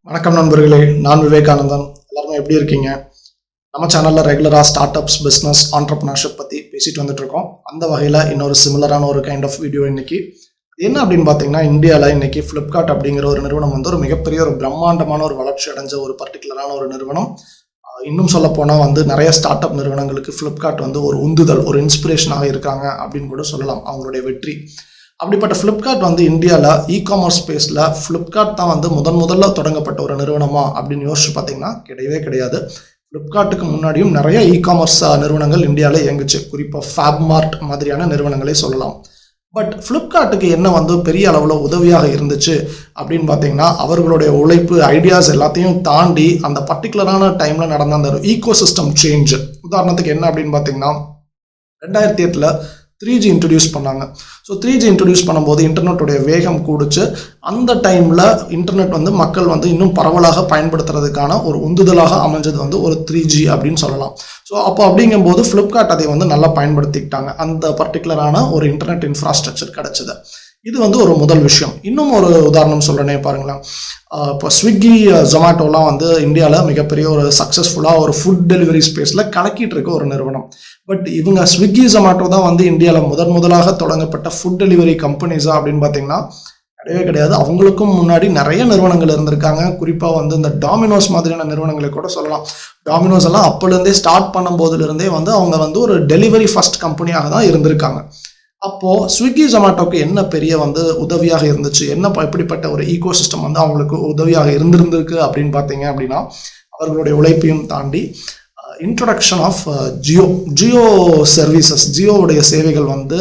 வணக்கம் நண்பர்களே, நான் விவேகானந்தன். எல்லாருமே எப்படி இருக்கீங்க? நம்ம சேனலில் ரெகுலராக ஸ்டார்ட் அப்ஸ், பிஸ்னஸ், ஆண்டர்ப்ரனர்ஷிப் பற்றி பேசிட்டு வந்துட்டு இருக்கோம். அந்த வகையில் இன்னொரு சிமிலரான ஒரு கைண்ட் ஆஃப் வீடியோ இன்னைக்கு என்ன அப்படின்னு பார்த்தீங்கன்னா, இந்தியாவில் இன்னைக்கு ஃப்ளிப்கார்ட் அப்படிங்கிற ஒரு நிறுவனம் வந்து ஒரு மிகப்பெரிய ஒரு பிரம்மாண்டமான ஒரு வளர்ச்சி அடைஞ்ச ஒரு பர்டிகுலரான ஒரு நிறுவனம். இன்னும் சொல்ல போனால் வந்து நிறைய ஸ்டார்ட் அப் நிறுவனங்களுக்கு ஃப்ளிப்கார்ட் வந்து ஒரு உந்துதல், ஒரு இன்ஸ்பிரேஷனாக இருக்காங்க அப்படின்னு கூட சொல்லலாம். அவங்களுடைய வெற்றி அப்படிப்பட்ட ஃப்ளிப்கார்ட் வந்து இந்தியாவில் இ-காமர்ஸ் ஸ்பேஸில் ஃப்ளிப்கார்ட் தான் வந்து முதல்ல தொடங்கப்பட்ட ஒரு நிறுவனமா அப்படின்னு யோசிச்சு பார்த்தீங்கன்னா கிடையவே கிடையாது. ஃப்ளிப்கார்ட்டுக்கு முன்னாடியும் நிறைய இ-காமர்ஸ் நிறுவனங்கள் இந்தியாவில் இயங்குச்சு. குறிப்பாக ஃபேப்மார்ட் மாதிரியான நிறுவனங்களே சொல்லலாம். பட் ஃப்ளிப்கார்ட்டுக்கு என்ன வந்து பெரிய அளவில் உதவியாக இருந்துச்சு அப்படின்னு பார்த்தீங்கன்னா, அவர்களுடைய உழைப்பு, ஐடியாஸ் எல்லாத்தையும் தாண்டி அந்த பர்டிகுலரான டைமில் நடந்த அந்த ஈகோசிஸ்டம் சேஞ்ச். உதாரணத்துக்கு என்ன அப்படின்னு பார்த்தீங்கன்னா, 2008 3G இன்ட்ரடியூஸ் பண்ணாங்க. ஸோ 3G இன்ட்ரடியூஸ் பண்ணும்போது இன்டர்நெட்டுடைய வேகம் கூடிச்சு. அந்த டைமில் இன்டர்நெட் வந்து மக்கள் வந்து இன்னும் பரவலாக பயன்படுத்துறதுக்கான ஒரு உந்துதலாக அமைஞ்சது வந்து ஒரு 3G அப்படின்னு சொல்லலாம். ஸோ அப்போ அப்படிங்கும்போது ஃப்ளிப்கார்ட் அதை வந்து நல்லா பயன்படுத்திக்கிட்டாங்க. அந்த பர்டிகுலரான ஒரு இன்டர்நெட் இன்ஃப்ராஸ்ட்ரக்சர் கிடச்சிது. இது வந்து ஒரு முதல் விஷயம். இன்னும் ஒரு உதாரணம் சொல்கிறேனே பாருங்களேன். இப்போ ஸ்விக்கி, ஜொமேட்டோலாம் வந்து இந்தியாவில் மிகப்பெரிய ஒரு சக்ஸஸ்ஃபுல்லாக ஒரு ஃபுட் டெலிவரி ஸ்பேஸில் கலக்கிட்டு இருக்க ஒரு நிறுவனம். பட் இவங்க ஸ்விக்கி, ஜொமேட்டோ தான் வந்து இந்தியாவில் முதலாக தொடங்கப்பட்ட ஃபுட் டெலிவரி கம்பெனிஸா அப்படின்னு பார்த்தீங்கன்னா கிடையவே கிடையாது. அவங்களுக்கும் முன்னாடி நிறைய நிறுவனங்கள் இருந்திருக்காங்க. குறிப்பாக வந்து இந்த டாமினோஸ் மாதிரியான நிறுவனங்களை கூட சொல்லலாம். டாமினோஸ் எல்லாம் அப்போலேருந்தே ஸ்டார்ட் பண்ணும்போதுலேருந்தே வந்து அவங்க வந்து ஒரு டெலிவரி ஃபர்ஸ்ட் கம்பெனியாக தான் இருந்திருக்காங்க. அப்போது ஸ்விக்கி, ஜொமேட்டோக்கு என்ன பெரிய வந்து உதவியாக இருந்துச்சு, என்ன எப்படிப்பட்ட ஒரு ஈகோசிஸ்டம் வந்து அவங்களுக்கு உதவியாக இருந்திருக்கு அப்படின்னு பார்த்தீங்க அப்படின்னா, அவர்களுடைய உழைப்பையும் தாண்டி இன்ட்ரொடக்ஷன் ஆஃப் ஜியோ சர்வீசஸ், ஜியோவுடைய சேவைகள் வந்து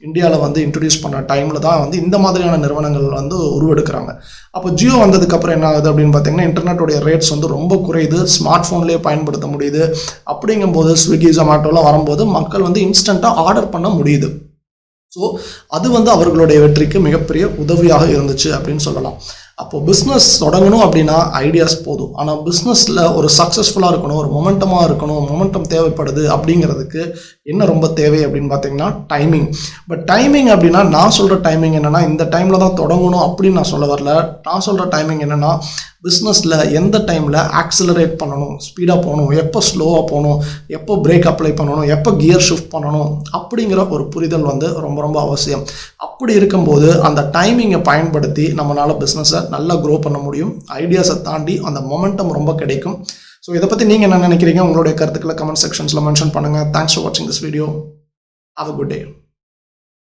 இந்தியாவில் வந்து இன்ட்ரடியூஸ் பண்ண டைமில் தான் வந்து இந்த மாதிரியான நிறுவனங்கள் வந்து உருவெடுக்கிறாங்க. அப்போ ஜியோ வந்ததுக்கப்புறம் என்ன ஆகுது அப்படின்னு பார்த்தீங்கன்னா, இன்டர்நெட்டோடைய ரேட்ஸ் வந்து ரொம்ப குறையுது, ஸ்மார்ட் ஃபோன்லேயே பயன்படுத்த முடியுது. அப்படிங்கும்போது ஸ்விக்கி, ஜொமேட்டோலாம் வரும்போது மக்கள் வந்து இன்ஸ்டண்ட்டாக ஆர்டர் பண்ண முடியுது. ஸோ அது வந்து அவர்களுடைய வெற்றிக்கு மிகப்பெரிய உதவியாக இருந்துச்சு அப்படின்னு சொல்லலாம். அப்போது பிஸ்னஸ் தொடங்கணும் அப்படின்னா ஐடியாஸ் போதும். ஆனால் பிஸ்னஸில் ஒரு சக்ஸஸ்ஃபுல்லாக இருக்கணும், ஒரு மொமெண்டமாக இருக்கணும், மொமெண்டம் தேவைப்படுது. அப்படிங்கிறதுக்கு என்ன ரொம்ப தேவை அப்படின்னு பார்த்தீங்கன்னா டைமிங். பட் டைமிங் அப்படின்னா நான் சொல்கிற டைமிங் என்னென்னா, இந்த டைமில் தான் தொடங்கணும் அப்படின்னு நான் சொல்ல வரல. நான் சொல்கிற டைமிங் என்னென்னா, பிஸ்னஸில் எந்த டைமில் ஆக்சிலரேட் பண்ணணும், ஸ்பீடாக போகணும், எப்போ ஸ்லோவாக போகணும், எப்போ பிரேக் அப்ளை பண்ணணும், எப்போ கியர் ஷிஃப்ட் பண்ணணும் அப்படிங்கிற ஒரு புரிதல் வந்து ரொம்ப ரொம்ப அவசியம். அப்படி இருக்கும்போது அந்த டைமிங்கை பயன்படுத்தி நம்மளால் பிஸ்னஸை நல்லா க்ரோ பண்ண முடியும். ஐடியாஸை தாண்டி அந்த மொமெண்டம் ரொம்ப கிடைக்கும். ஸோ இதை பற்றி நீங்கள் என்ன நினைக்கிறீங்க? உங்களுடைய கருத்துக்களை கமெண்ட் செக்ஷன்ஸில் மென்ஷன் பண்ணுங்கள். தேங்க்ஸ் ஃபார் வாட்சிங் this video. Have a good day.